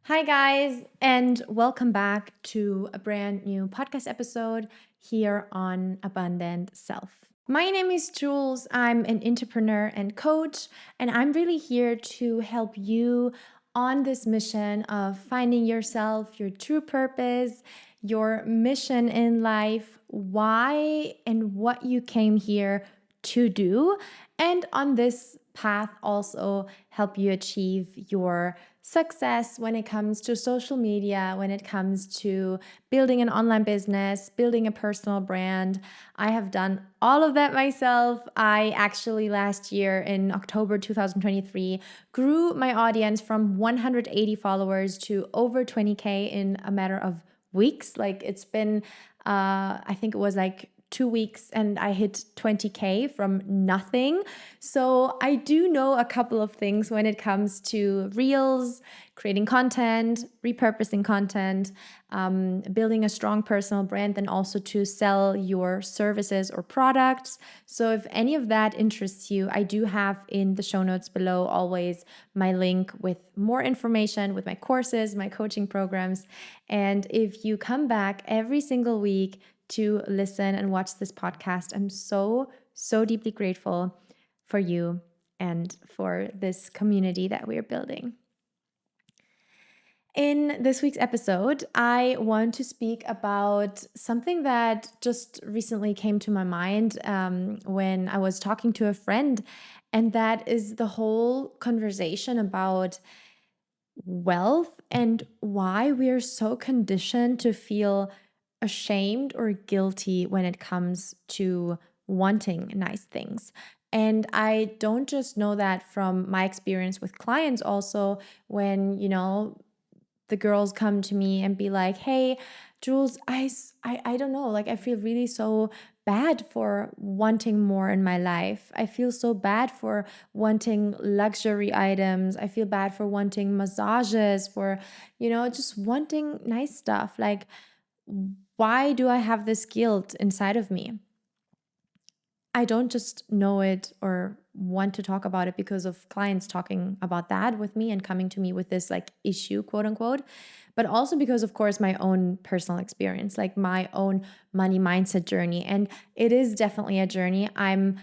Hi, guys, and welcome back to a brand new podcast episode here on Abundant Self. My name is Jules. I'm an entrepreneur and coach, and I'm really here to help you on this mission of finding yourself, your true purpose, your mission in life, why and what you came here to do, and on this path also help you achieve your success when it comes to social media, when it comes to building an online business, building a personal brand. I have done all of that myself. I actually last year in October 2023 grew my audience from 180 followers to over 20K in a matter of weeks. Like it's been, I think it was like 2 weeks and I hit 20K from nothing. So I do know a couple of things when it comes to reels, creating content, repurposing content, building a strong personal brand, and also to sell your services or products. So if any of that interests you, I do have in the show notes below always my link with more information, with my courses, my coaching programs. And if you come back every single week to listen and watch this podcast, I'm so deeply grateful for you and for this community that we're building. In this week's episode, I want to speak about something that just recently came to my mind when I was talking to a friend, and that is the whole conversation about wealth and why we're so conditioned to feel ashamed or guilty when it comes to wanting nice things. And I don't just know that from my experience with clients, also when, the girls come to me and be like, hey, Jules, I don't know, like I feel really so bad for wanting more in my life. I feel so bad for wanting luxury items. I feel bad for wanting massages, for, just wanting nice stuff. Like, why do I have this guilt inside of me? I don't just know it or want to talk about it because of clients talking about that with me and coming to me with this like issue, quote unquote, but also because, of course, my own personal experience, like my own money mindset journey. And it is definitely a journey. I'm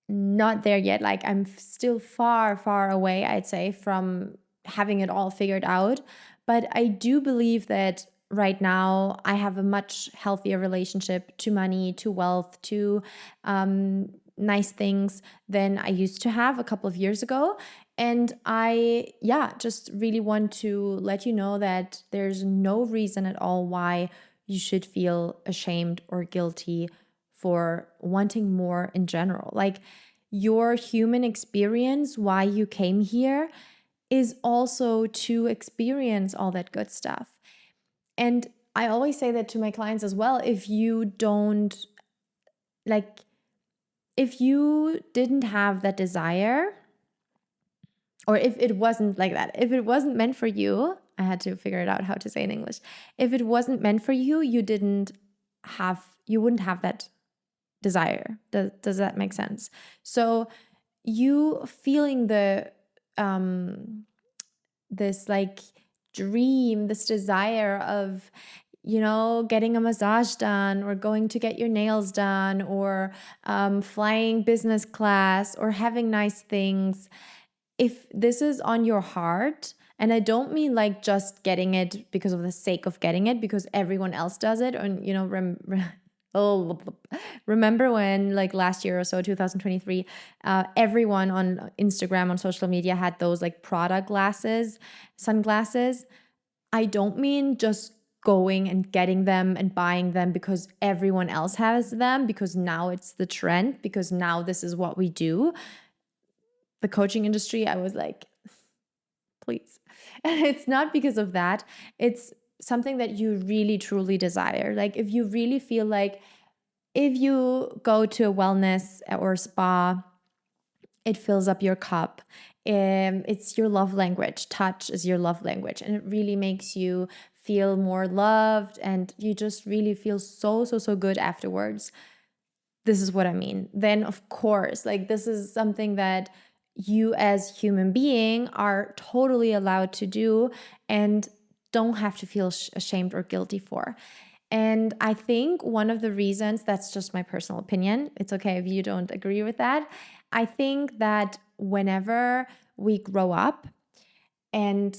not there yet. Like I'm still far away, I'd say, from having it all figured out. But I do believe that right now I have a much healthier relationship to money, to wealth, to nice things than I used to have a couple of years ago. And I, just really want to let you know that there's no reason at all why you should feel ashamed or guilty for wanting more in general. Like your human experience, why you came here, is also to experience all that good stuff. And I always say that to my clients as well. If you didn't have that desire, or if it wasn't like that, if it wasn't meant for you, I had to figure it out how to say in English. If it wasn't meant for you, you wouldn't have that desire. Does that make sense? So you feeling this like dream, this desire of, getting a massage done or going to get your nails done or flying business class or having nice things. If this is on your heart, and I don't mean like just getting it because of the sake of getting it, because everyone else does it, and remember when like last year or so, 2023, everyone on Instagram, on social media had those like Prada glasses, sunglasses. I don't mean just going and getting them and buying them because everyone else has them, because now it's the trend, because now this is what we do. The coaching industry, I was like, please. It's not because of that. It's something that you really truly desire. Like if you really feel like if you go to a wellness or spa, it fills up your cup. It's your love language. Touch is your love language. And it really makes you feel more loved and you just really feel so good afterwards. This is what I mean. Then, of course, like this is something that you as human being are totally allowed to do and don't have to feel ashamed or guilty for. And I think one of the reasons, that's just my personal opinion, it's okay if you don't agree with that. I think that whenever we grow up and,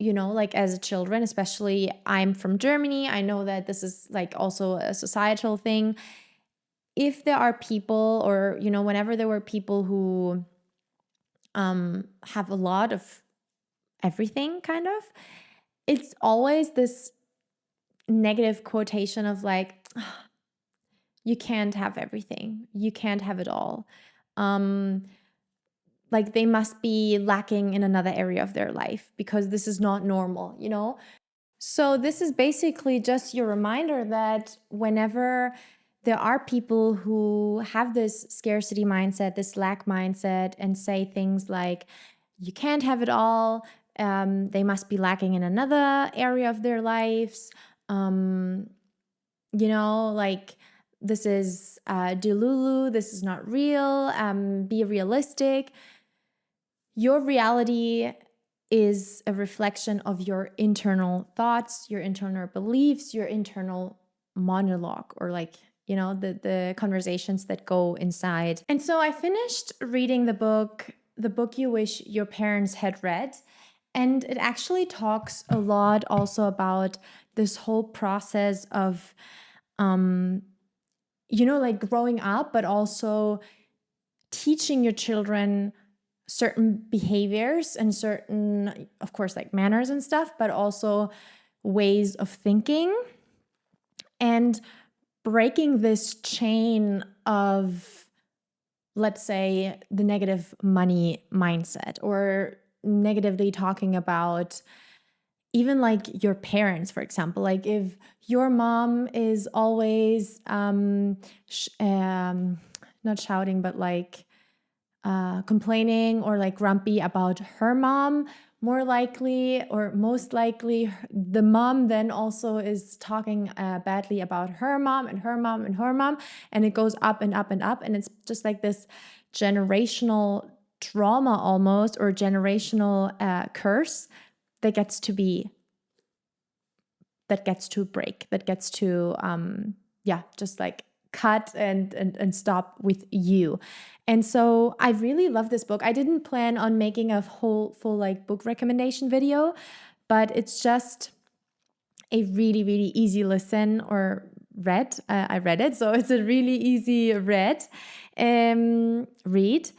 like as children, especially I'm from Germany, I know that this is like also a societal thing. If there are people or, whenever there were people who have a lot of everything kind of, it's always this negative quotation of like, you can't have everything. You can't have it all. Like they must be lacking in another area of their life because this is not normal. So this is basically just your reminder that whenever there are people who have this scarcity mindset, this lack mindset, and say things like, you can't have it all, they must be lacking in another area of their lives, like this is delulu, this is not real, be realistic. Your reality is a reflection of your internal thoughts, your internal beliefs, your internal monologue, or like, the conversations that go inside. And so I finished reading the book You Wish Your Parents Had Read. And it actually talks a lot also about this whole process of, like growing up, but also teaching your children certain behaviors and certain, of course, like manners and stuff, but also ways of thinking, and breaking this chain of, let's say, the negative money mindset, or negatively talking about even like your parents, for example. Like if your mom is always not shouting, but like complaining or like grumpy about her mom, more likely or most likely the mom then also is talking badly about her mom and her mom and her mom, and it goes up and up and up, and it's just like this generational trauma almost, or generational curse that gets to break, that gets to just like cut and stop with you. And so I really love this book. I didn't plan on making a full like book recommendation video, but it's just a really, really easy listen or read. I read it, so it's a really easy read, read.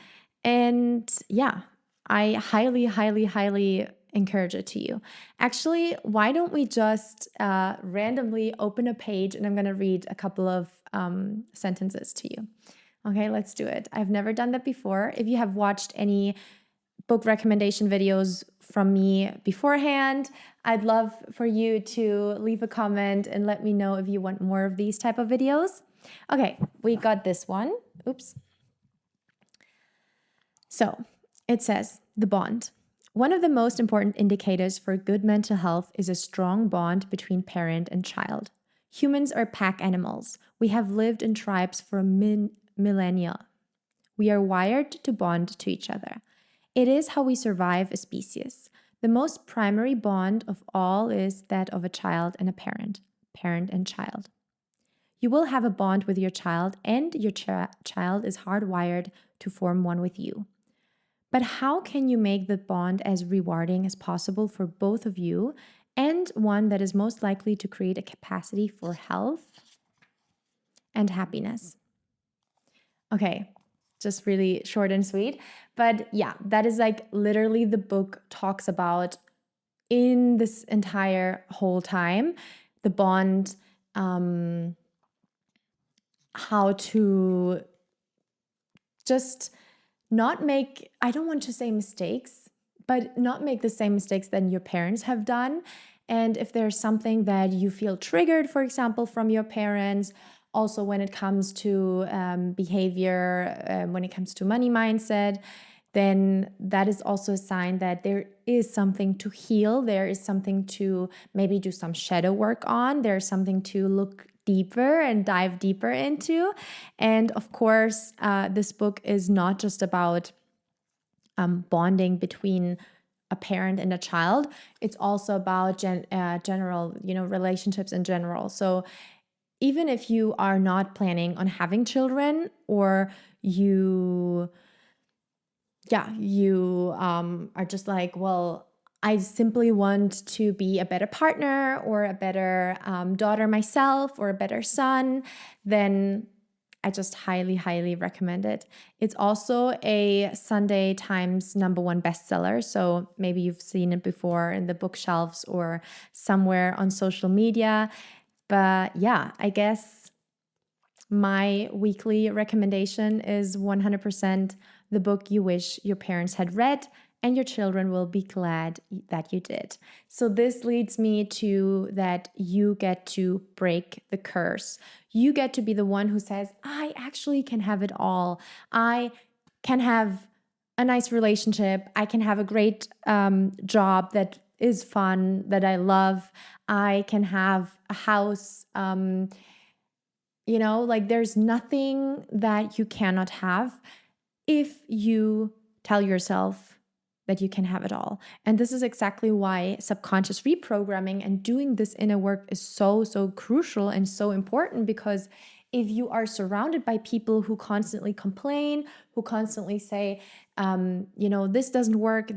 And yeah, I highly, highly, highly encourage it to you. Actually, why don't we just randomly open a page, and I'm going to read a couple of sentences to you. Okay, let's do it. I've never done that before. If you have watched any book recommendation videos from me beforehand, I'd love for you to leave a comment and let me know if you want more of these type of videos. Okay, we got this one. Oops. So it says, the bond. One of the most important indicators for good mental health is a strong bond between parent and child. Humans are pack animals. We have lived in tribes for millennia. We are wired to bond to each other. It is how we survive a species. The most primary bond of all is that of a child and a parent and child. You will have a bond with your child, and your child is hardwired to form one with you. But how can you make the bond as rewarding as possible for both of you, and one that is most likely to create a capacity for health and happiness? Okay, just really short and sweet. But yeah, that is like literally the book talks about in this entire whole time, the bond, how to just not make, I don't want to say mistakes, but not make the same mistakes that your parents have done. And if there's something that you feel triggered, for example, from your parents, also when it comes to behavior, when it comes to money mindset, then that is also a sign that there is something to heal. There is something to maybe do some shadow work on. There's something to look deeper and dive deeper into. And of course, this book is not just about bonding between a parent and a child. It's also about general, relationships in general. So even if you are not planning on having children, or you are just like, well, I simply want to be a better partner or a better daughter myself or a better son, then I just highly, highly recommend it. It's also a Sunday Times #1 bestseller. So maybe you've seen it before in the bookshelves or somewhere on social media. But yeah, I guess my weekly recommendation is 100% the book you wish your parents had read, and your children will be glad that you did. So this leads me to that you get to break the curse. You get to be the one who says, I actually can have it all. I can have a nice relationship. I can have a great job that is fun, that I love. I can have a house. Like there's nothing that you cannot have if you tell yourself that you can have it all. And this is exactly why subconscious reprogramming and doing this inner work is so, so crucial and so important, because if you are surrounded by people who constantly complain, who constantly say, this doesn't work,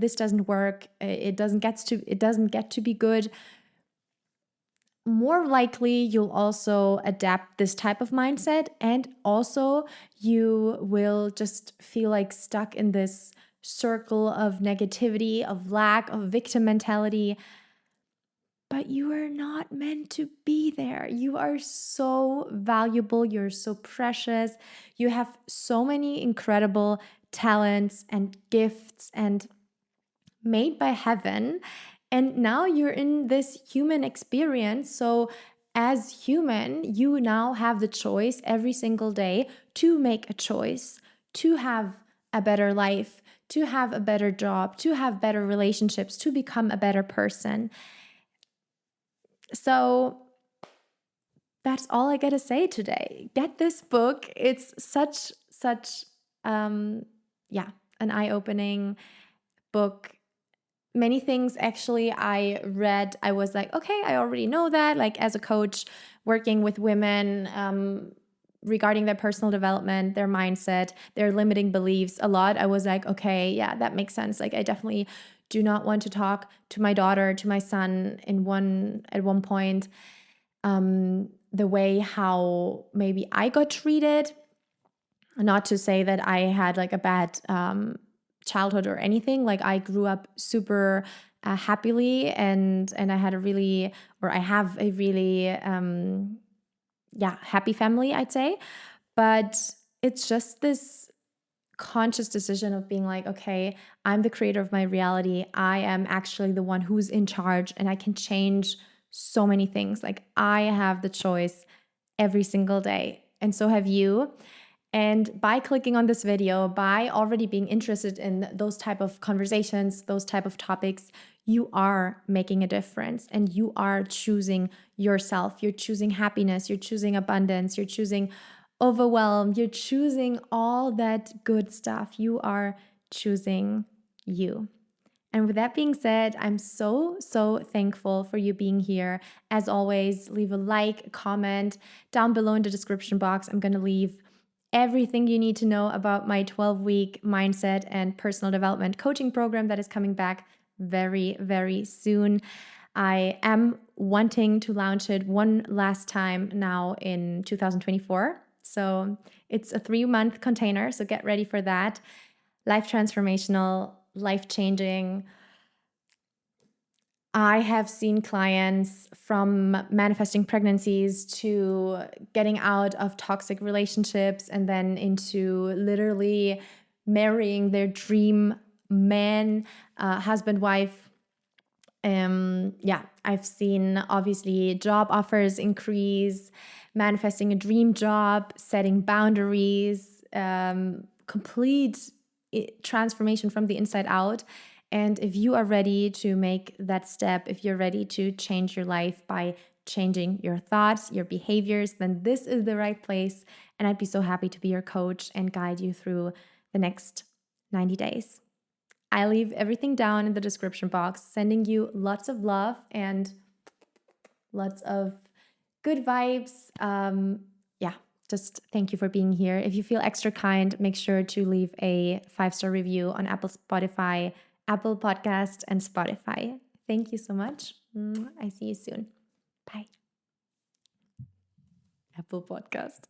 it doesn't get to be good, more likely you'll also adapt this type of mindset, and also you will just feel like stuck in this circle of negativity, of lack, of victim mentality. But you are not meant to be there. You are so valuable, you're so precious, you have so many incredible talents and gifts and made by heaven. And now you're in this human experience. So, as human, you now have the choice every single day to make a choice, to have a better life, to have a better job, to have better relationships, to become a better person. So, that's all I got to say today. Get this book. It's such, an eye-opening book. Many things actually I read, I was like, okay, I already know that. Like as a coach working with women regarding their personal development, their mindset, their limiting beliefs a lot, I was like, okay, yeah, that makes sense. Like I definitely do not want to talk to my daughter, to my son at one point, the way how maybe I got treated. Not to say that I had like a bad childhood or anything. Like I grew up super happily, and I had I have a really happy family, I'd say. But it's just this conscious decision of being like, okay, I'm the creator of my reality. I am actually the one who's in charge, and I can change so many things. Like I have the choice every single day, and so have you. And by clicking on this video, by already being interested in those type of conversations, those type of topics, you are making a difference, and you are choosing yourself. You're choosing happiness, you're choosing abundance, you're choosing overwhelm, you're choosing all that good stuff. You are choosing you. And with that being said, I'm so, so thankful for you being here. As always, leave a like, comment down below in the description box. I'm going to leave everything you need to know about my 12-week mindset and personal development coaching program that is coming back very, very soon. I am wanting to launch it one last time now in 2024. So it's a 3-month container. So get ready for that. Life transformational, life changing. I have seen clients from manifesting pregnancies to getting out of toxic relationships and then into literally marrying their dream man, husband, wife. I've seen obviously job offers increase, manifesting a dream job, setting boundaries, complete transformation from the inside out. And if you are ready to make that step, if you're ready to change your life by changing your thoughts, your behaviors, then this is the right place. And I'd be so happy to be your coach and guide you through the next 90 days. I leave everything down in the description box, sending you lots of love and lots of good vibes. Yeah, just thank you for being here. If you feel extra kind, make sure to leave a 5-star review on Apple Podcast, and Spotify. Thank you so much. I see you soon. Bye. Apple Podcast.